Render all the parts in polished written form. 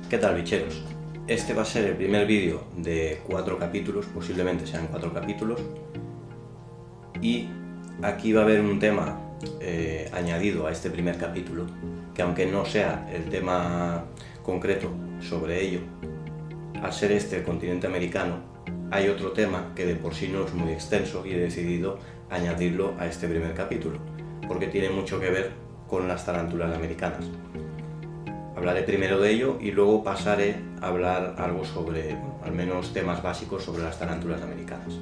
¿Qué tal, bicheros? Este va a ser el primer vídeo de 4 capítulos, posiblemente sean 4 capítulos, y aquí va a haber un tema añadido a este primer capítulo, que aunque no sea el tema concreto sobre ello, al ser este el continente americano, hay otro tema que de por sí no es muy extenso y he decidido añadirlo a este primer capítulo, porque tiene mucho que ver con las tarántulas americanas. Hablaré primero de ello y luego pasaré a hablar algo sobre, al menos temas básicos sobre las tarántulas americanas.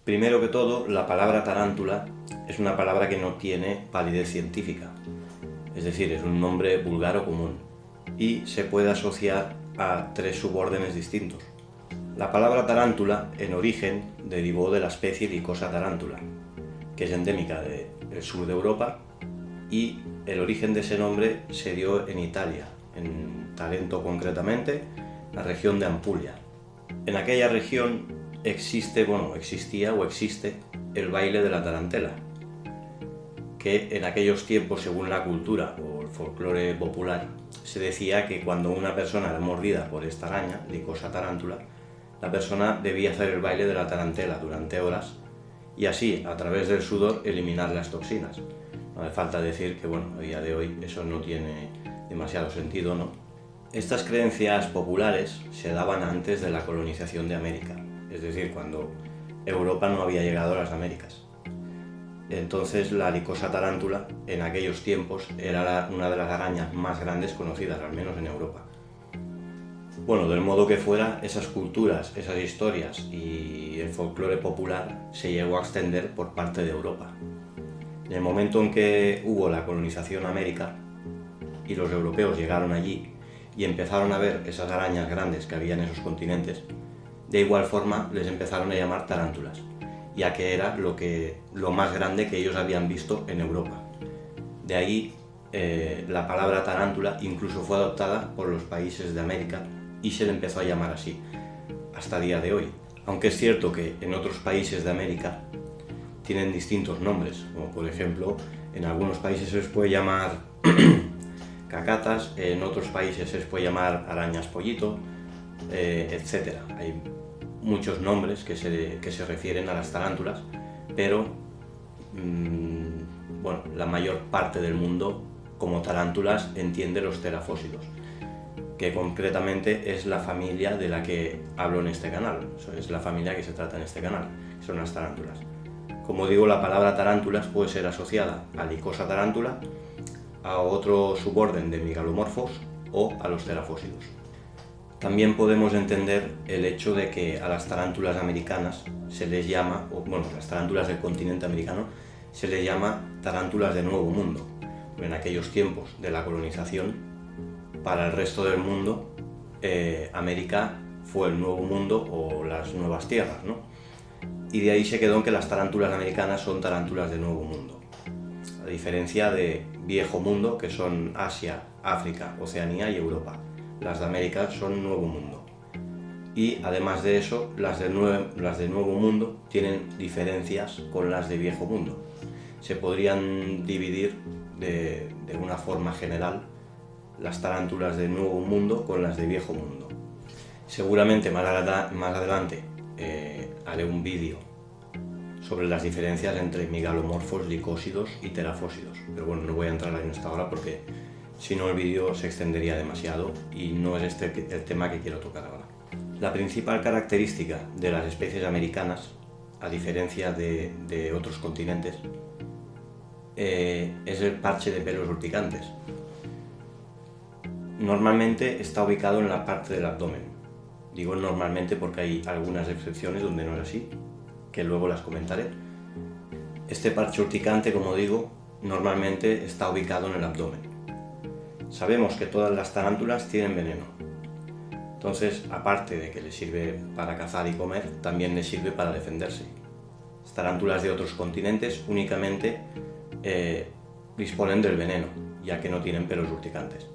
Primero que todo, la palabra tarántula es una palabra que no tiene validez científica, es decir, es un nombre vulgar o común, y se puede asociar a 3 subórdenes distintos. La palabra tarántula, en origen, derivó de la especie Lycosa tarántula, que es endémica del sur de Europa, y el origen de ese nombre se dio en Italia, en Tarento concretamente, la región de Apulia. En aquella región existía o existe el baile de la tarantela, que en aquellos tiempos, según la cultura o el folclore popular, se decía que cuando una persona era mordida por esta araña, Lycosa tarántula, la persona debía hacer el baile de la tarantela durante horas y así, a través del sudor, eliminar las toxinas. No hace falta decir que, a día de hoy eso no tiene demasiado sentido, ¿no? Estas creencias populares se daban antes de la colonización de América, es decir, cuando Europa no había llegado a las Américas. Entonces la Lycosa tarántula en aquellos tiempos era una de las arañas más grandes conocidas, al menos en Europa. Del modo que fuera, esas culturas, esas historias y el folclore popular se llegó a extender por parte de Europa. En el momento en que hubo la colonización a América y los europeos llegaron allí y empezaron a ver esas arañas grandes que había en esos continentes, de igual forma les empezaron a llamar tarántulas, ya que era lo más grande que ellos habían visto en Europa. De ahí la palabra tarántula incluso fue adoptada por los países de América y se le empezó a llamar así, hasta el día de hoy. Aunque es cierto que en otros países de América tienen distintos nombres, como por ejemplo, en algunos países se les puede llamar cacatas, en otros países se les puede llamar arañas pollito, etc. Hay muchos nombres que se refieren a las tarántulas, pero la mayor parte del mundo como tarántulas entiende los terafósidos, que concretamente es la familia de la que hablo en este canal, es la familia que se trata en este canal, que son las tarántulas. Como digo, la palabra tarántulas puede ser asociada a Lycosa tarántula, a otro suborden de megalomorfos o a los terafósidos. También podemos entender el hecho de que a las tarántulas americanas se les llama, las tarántulas del continente americano, se les llama tarántulas de Nuevo Mundo. En aquellos tiempos de la colonización, para el resto del mundo, América fue el Nuevo Mundo o las Nuevas Tierras, ¿no? Y de ahí se quedó en que las tarántulas americanas son tarántulas de Nuevo Mundo, a diferencia de Viejo Mundo, que son Asia, África, Oceanía y Europa. Las de América son Nuevo Mundo. Y además de eso, las de Nuevo Mundo tienen diferencias con las de Viejo Mundo. Se podrían dividir de una forma general las tarántulas de Nuevo Mundo con las de Viejo Mundo. Seguramente más adelante haré un vídeo sobre las diferencias entre megalomorfos, licósidos y terafósidos, pero no voy a entrar en esta hora porque si no el vídeo se extendería demasiado y no es este el tema que quiero tocar ahora. La principal característica de las especies americanas, a diferencia de otros continentes, es el parche de pelos urticantes. Normalmente está ubicado en la parte del abdomen. Digo normalmente porque hay algunas excepciones donde no es así, que luego las comentaré. Este parche urticante, como digo, normalmente está ubicado en el abdomen. Sabemos que todas las tarántulas tienen veneno. Entonces, aparte de que les sirve para cazar y comer, también les sirve para defenderse. Las tarántulas de otros continentes únicamente disponen del veneno, ya que no tienen pelos urticantes.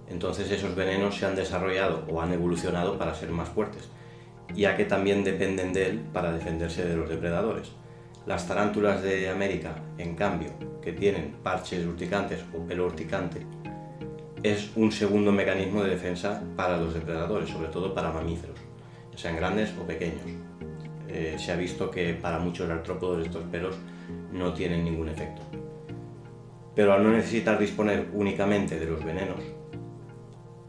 Entonces esos venenos se han desarrollado o han evolucionado para ser más fuertes ya que también dependen de él para defenderse de los depredadores. Las tarántulas de América, en cambio, que tienen parches urticantes o pelo urticante, es un segundo mecanismo de defensa para los depredadores, sobre todo para mamíferos, ya sean grandes o pequeños. Se ha visto que para muchos artrópodos estos pelos no tienen ningún efecto. Pero al no necesitar disponer únicamente de los venenos,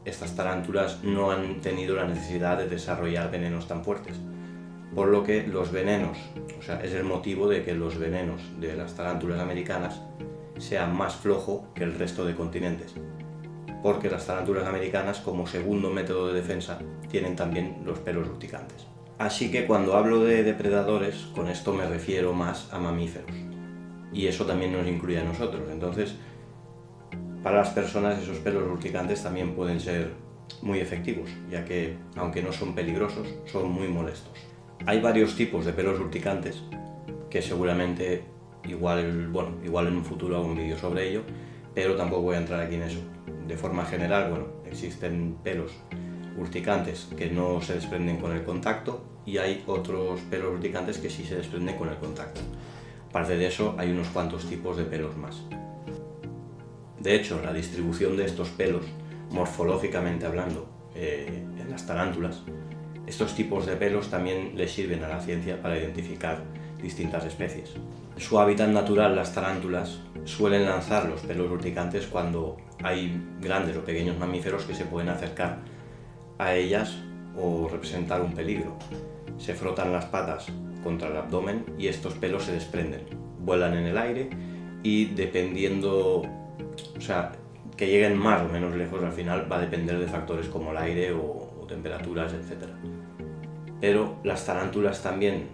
estas tarántulas no han tenido la necesidad de desarrollar venenos tan fuertes, por lo que los venenos, o sea, es el motivo de que los venenos de las tarántulas americanas sean más flojos que el resto de continentes, porque las tarántulas americanas, como segundo método de defensa, tienen también los pelos urticantes. Así que cuando hablo de depredadores, con esto me refiero más a mamíferos, y eso también nos incluye a nosotros. Entonces, para las personas esos pelos urticantes también pueden ser muy efectivos, ya que, aunque no son peligrosos, son muy molestos. Hay varios tipos de pelos urticantes, que seguramente igual en un futuro hago un vídeo sobre ello, pero tampoco voy a entrar aquí en eso. De forma general, existen pelos urticantes que no se desprenden con el contacto y hay otros pelos urticantes que sí se desprenden con el contacto. Aparte de eso, hay unos cuantos tipos de pelos más. De hecho, la distribución de estos pelos, morfológicamente hablando, en las tarántulas, estos tipos de pelos también les sirven a la ciencia para identificar distintas especies. En su hábitat natural, las tarántulas suelen lanzar los pelos urticantes cuando hay grandes o pequeños mamíferos que se pueden acercar a ellas o representar un peligro. Se frotan las patas contra el abdomen y estos pelos se desprenden, vuelan en el aire y dependiendo, que lleguen más o menos lejos, al final va a depender de factores como el aire o temperaturas, etc. Pero las tarántulas también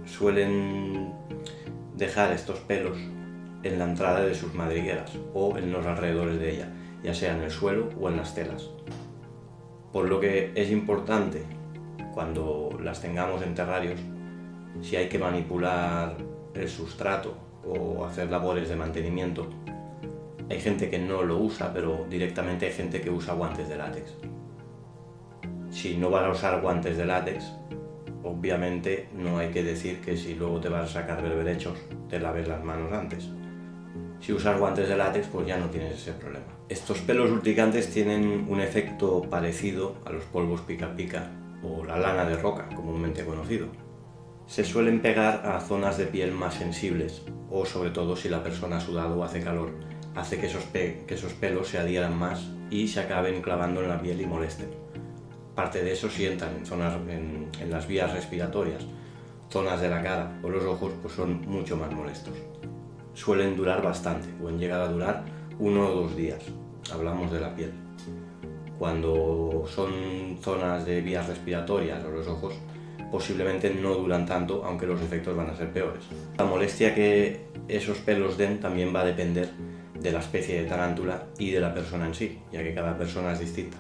suelen dejar estos pelos en la entrada de sus madrigueras o en los alrededores de ella, ya sea en el suelo o en las telas. Por lo que es importante, cuando las tengamos en terrarios, si hay que manipular el sustrato o hacer labores de mantenimiento, hay gente que no lo usa, pero directamente hay gente que usa guantes de látex. Si no vas a usar guantes de látex, obviamente no hay que decir que si luego te vas a sacar berberechos, te laves las manos antes. Si usas guantes de látex, pues ya no tienes ese problema. Estos pelos urticantes tienen un efecto parecido a los polvos pica pica o la lana de roca, comúnmente conocido. Se suelen pegar a zonas de piel más sensibles, o sobre todo si la persona ha sudado o hace calor, hace que esos pelos se adhieran más y se acaben clavando en la piel y molesten. Aparte de eso, si entran en las vías respiratorias, zonas de la cara o los ojos, pues son mucho más molestos. Suelen durar bastante, pueden llegar a durar 1 o 2 días, hablamos de la piel. Cuando son zonas de vías respiratorias o los ojos, posiblemente no duran tanto, aunque los efectos van a ser peores. La molestia que esos pelos den también va a depender de la especie de tarántula y de la persona en sí, ya que cada persona es distinta.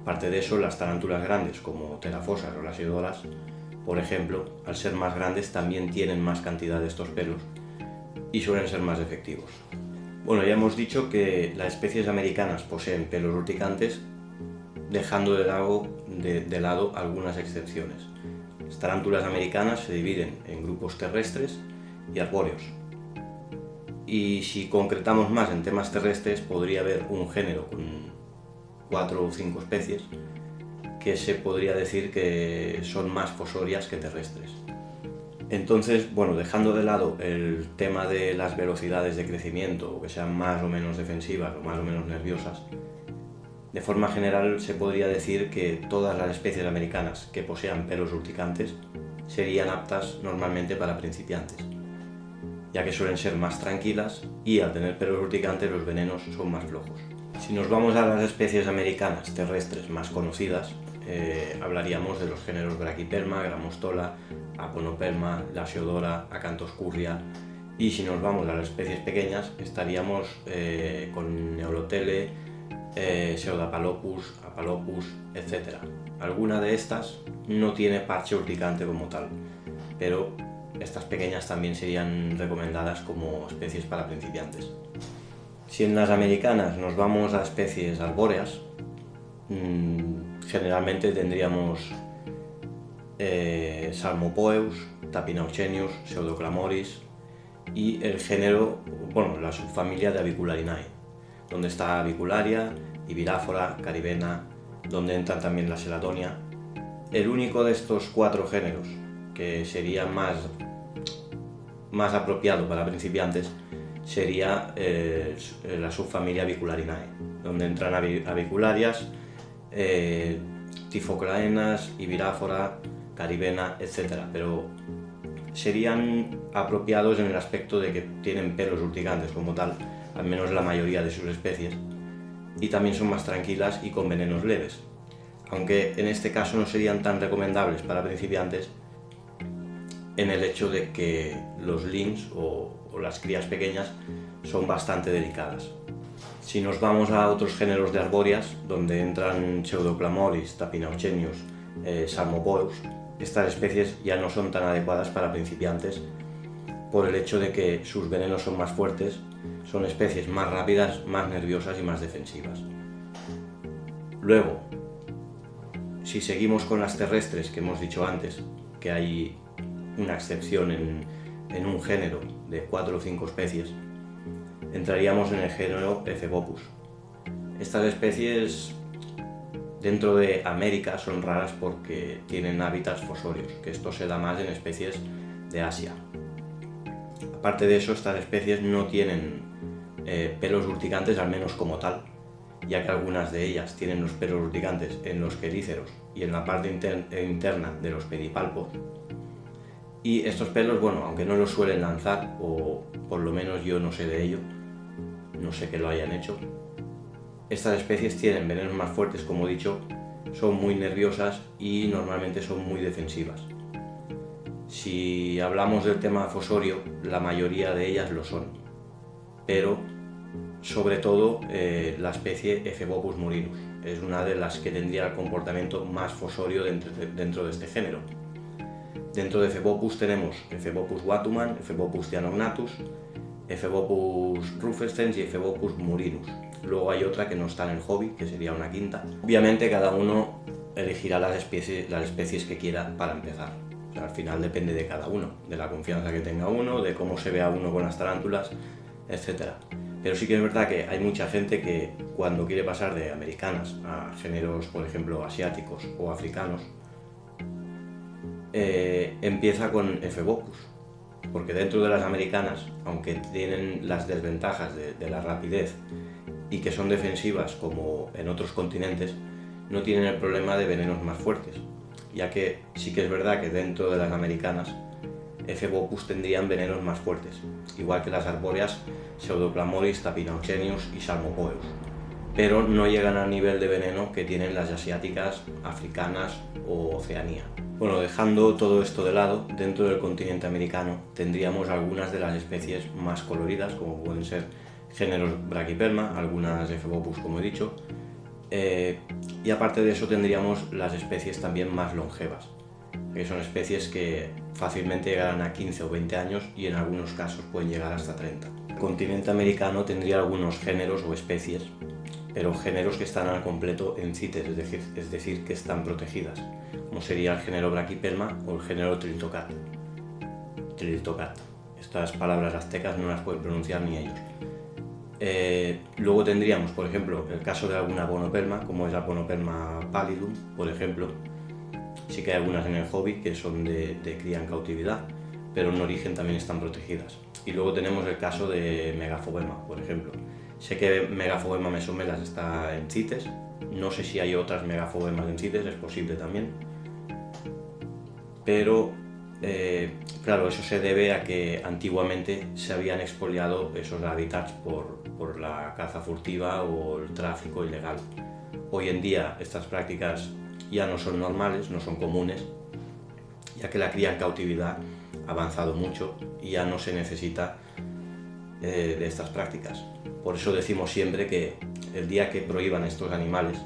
Aparte de eso, las tarántulas grandes, como terafosas o las iodoras, por ejemplo, al ser más grandes también tienen más cantidad de estos pelos y suelen ser más efectivos. Bueno, ya hemos dicho que las especies americanas poseen pelos urticantes, dejando de lado algunas excepciones. Las tarántulas americanas se dividen en grupos terrestres y arbóreos. Y si concretamos más en temas terrestres, podría haber un género con 4 o 5 especies que se podría decir que son más fosorias que terrestres. Entonces, dejando de lado el tema de las velocidades de crecimiento, o que sean más o menos defensivas o más o menos nerviosas, de forma general se podría decir que todas las especies americanas que posean pelos urticantes serían aptas normalmente para principiantes, ya que suelen ser más tranquilas y al tener pelos urticantes los venenos son más flojos. Si nos vamos a las especies americanas terrestres más conocidas, hablaríamos de los géneros Brachyperma, Gramostola, Aponoperma, Lasiodora, Acanthoscurria, y si nos vamos a las especies pequeñas estaríamos con Neurotele, Pseudapalopus, Apalopus, etc. Alguna de estas no tiene parche urticante como tal, pero estas pequeñas también serían recomendadas como especies para principiantes. Si en las americanas nos vamos a especies arbóreas, generalmente tendríamos Psalmopoeus, Tapinauchenius, Pseudoclamoris y el género, bueno, la subfamilia de Avicularinae, donde está Avicularia, Ibiláfora, Caribena, donde entra también la Seladonia. El único de estos 4 géneros que sería más apropiado para principiantes sería la subfamilia Avicularinae, donde entran Avicularias, Tifoclaenas, Ibiláfora, Caribena, etc. Pero serían apropiados en el aspecto de que tienen pelos urticantes como tal, al menos la mayoría de sus especies, y también son más tranquilas y con venenos leves, aunque en este caso no serían tan recomendables para principiantes en el hecho de que los lynx o las crías pequeñas son bastante delicadas. Si nos vamos a otros géneros de arbóreas, donde entran Pseudoclamoris, Tapinauchenius, Psalmopoeus, estas especies ya no son tan adecuadas para principiantes por el hecho de que sus venenos son más fuertes, son especies más rápidas, más nerviosas y más defensivas. Luego, si seguimos con las terrestres que hemos dicho antes, que hay una excepción en un género de 4 o 5 especies, entraríamos en el género Ephebopus. Estas especies dentro de América son raras porque tienen hábitats fosorios, que esto se da más en especies de Asia. Aparte de eso, estas especies no tienen pelos urticantes, al menos como tal, ya que algunas de ellas tienen los pelos urticantes en los quelíceros y en la parte interna de los pedipalpos. Y estos pelos, bueno, aunque no los suelen lanzar, o por lo menos yo no sé de ello, no sé que lo hayan hecho, estas especies tienen venenos más fuertes, como he dicho, son muy nerviosas y normalmente son muy defensivas. Si hablamos del tema fosorio, la mayoría de ellas lo son, pero sobre todo la especie Ephebopus murinus es una de las que tendría el comportamiento más fosorio dentro de este género. Dentro de Ephebopus tenemos Ephebopus watuman, Ephebopus cyanognathus, Ephebopus rufescens y Ephebopus murinus. Luego hay otra que no está en el hobby, que sería una quinta. Obviamente cada uno elegirá las especies que quiera para empezar. O sea, al final depende de cada uno, de la confianza que tenga uno, de cómo se vea uno con las tarántulas, etc. Pero sí que es verdad que hay mucha gente que cuando quiere pasar de americanas a géneros, por ejemplo, asiáticos o africanos, empieza con Ephebopus, porque dentro de las americanas, aunque tienen las desventajas de la rapidez y que son defensivas como en otros continentes, no tienen el problema de venenos más fuertes, ya que sí que es verdad que dentro de las americanas Ephebopus tendrían venenos más fuertes, igual que las arbóreas Pseudoclamoris, Tapinauchenius y Psalmopoeus, pero no llegan al nivel de veneno que tienen las asiáticas, africanas o Oceanía. Bueno, dejando todo esto de lado, dentro del continente americano tendríamos algunas de las especies más coloridas, como pueden ser géneros Brachypelma, algunas Ephebopus como he dicho, y aparte de eso tendríamos las especies también más longevas, que son especies que fácilmente llegarán a 15 o 20 años y en algunos casos pueden llegar hasta 30. El continente americano tendría algunos géneros o especies, pero géneros que están al completo en CITES, es decir, que están protegidas, como sería el género Brachypelma o el género Triltocat. Estas palabras aztecas no las pueden pronunciar ni ellos. Luego tendríamos, por ejemplo, el caso de alguna Bonopelma, como es la Bonopelma pallidum, por ejemplo. Sí que hay algunas en el hobby que son de cría en cautividad, pero en origen también están protegidas. Y luego tenemos el caso de Megaphobema, por ejemplo. Sé que Megaphobema mesomelas está en CITES, no sé si hay otras Megaphobemas en CITES, es posible también. Pero claro, eso se debe a que antiguamente se habían expoliado esos hábitats por la caza furtiva o el tráfico ilegal. Hoy en día estas prácticas ya no son normales, no son comunes, ya que la cría en cautividad ha avanzado mucho y ya no se necesita de estas prácticas. Por eso decimos siempre que el día que prohíban estos animales,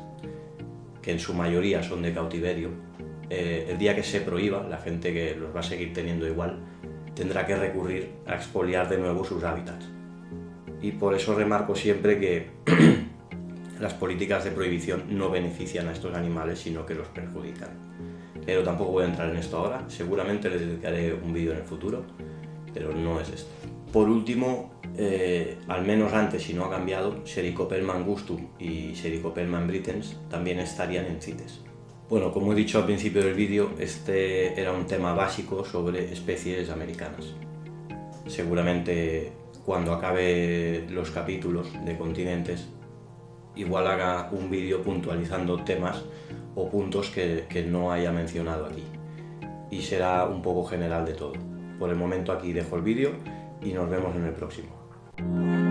que en su mayoría son de cautiverio, el día que se prohíba, la gente que los va a seguir teniendo igual, tendrá que recurrir a expoliar de nuevo sus hábitats. Y por eso remarco siempre que las políticas de prohibición no benefician a estos animales, sino que los perjudican. pero tampoco voy a entrar en esto ahora. Seguramente les dedicaré un vídeo en el futuro, pero no es esto. Por último, al menos antes, si no ha cambiado, Psericopelma angustum y Psericopelma embritens también estarían en CITES. Bueno, como he dicho al principio del vídeo, este era un tema básico sobre especies americanas. Seguramente cuando acabe los capítulos de continentes, igual haga un vídeo puntualizando temas o puntos que no haya mencionado aquí. Y será un poco general de todo. Por el momento aquí dejo el vídeo y nos vemos en el próximo.